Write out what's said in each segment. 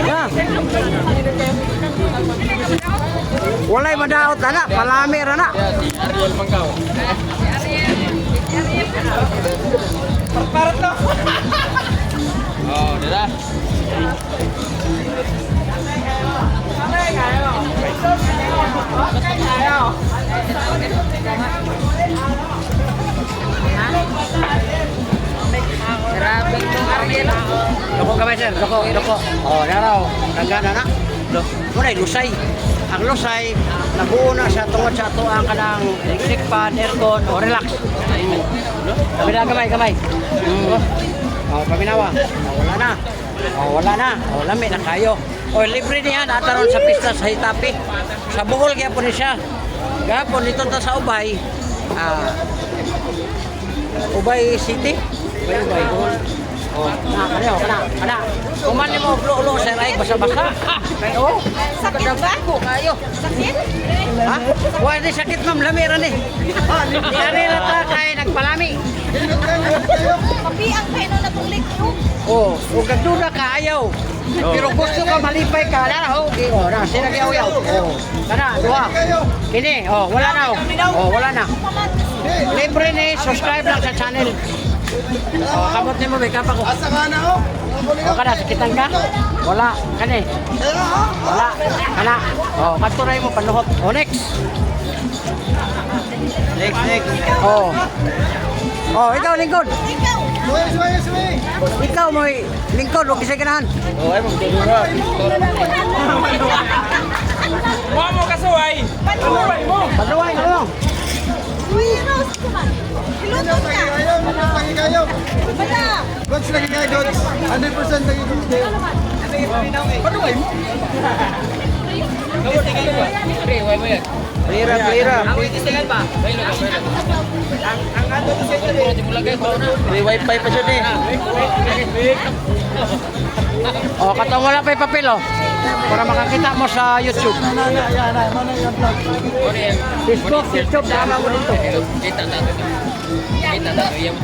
Ya. Walay madaot anak, palami anak. Ya, si Ariel Manggaw. Parparot lo. Oh, dah. Grabe itong Ariel. Doko kamay sir, doko. Oh, naraw. Nagana na. Muna'y lusay. Ang lusay, nabuo na sa tungod sa ato ang kanang electric fan, aircon, o relax. Kamay. Oh, paminawa. Oh, wala na. Oh, lami na kayo. Oh, libre niya nataron sa pista sa Hitapi. Sa Bohol kaya po ni siya. Gapon dito ta sa Ubay. Ubay City. Ubay. Oh, kana. Kumani mo ulo sa ray basa-basa. Kay oh, sakit ba ko kayo? Sakit? Ha? Wa di sakit ma'am, lamira ni. Ari na ta kay nagpalami. Papi ang kaino na tulik ko. Oh, ug gagduda ka ayaw. Pero gusto ka malipay ka na ho. Oh, na sila yaw. Oh. Kana, duha. Kini, oh, wala na. Oh, wala na. Libre ni, subscribe lang sa channel. Oh, kamot ni mo ba kapa ko? Asa ka na ho? Oh, kada sakitan ka? Wala, kani. Wala, kana. Oh, katuray mo panuhot. Oh, next. Next. Oh. Oh, ikaw lingkod. Ikaw. Suwi. Ikaw mo lingkod, okay sa ganahan. Oh, ay mo dudura. Mo kasuway. Panuway mo. Paluway na lang. Uy, Rose, kuman. Iluto ka. Kayo. Bala. Gods lagi kayo, Gods. 100% lagi Gods kayo. Panuway mo. Way mo yan. Clear. Ang ato ko sa inyo di mo lagay ko na. May wifi pa siya din. Oh, katong wala pa yung papel oh. Para makakita mo sa YouTube. Facebook, tama mo dito. Kita tato. Yang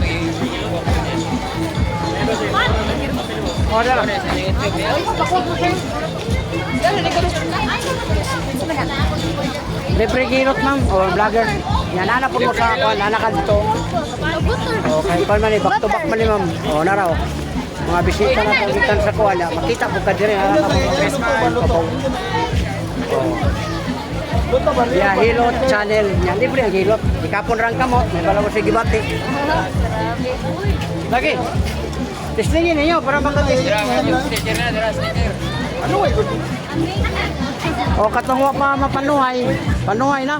Oh, dah. Libre girot ma'am, o vlogger. Yan, nana po mo sa ako, nana ka dito. Okay, kung man back to back man ni ma'am. O, naraw. Mga bisita na pagitan sa kuwala, makita po ka diri. Yeah, Hilot channel. Yan, libre ang Hilot. Ikapon rang kamo, may bala mo sa gibati. Lagi. Testingin ninyo para makatesting. Ano ay Gods? O, katungwa pa mapanuhay. Panuhay na.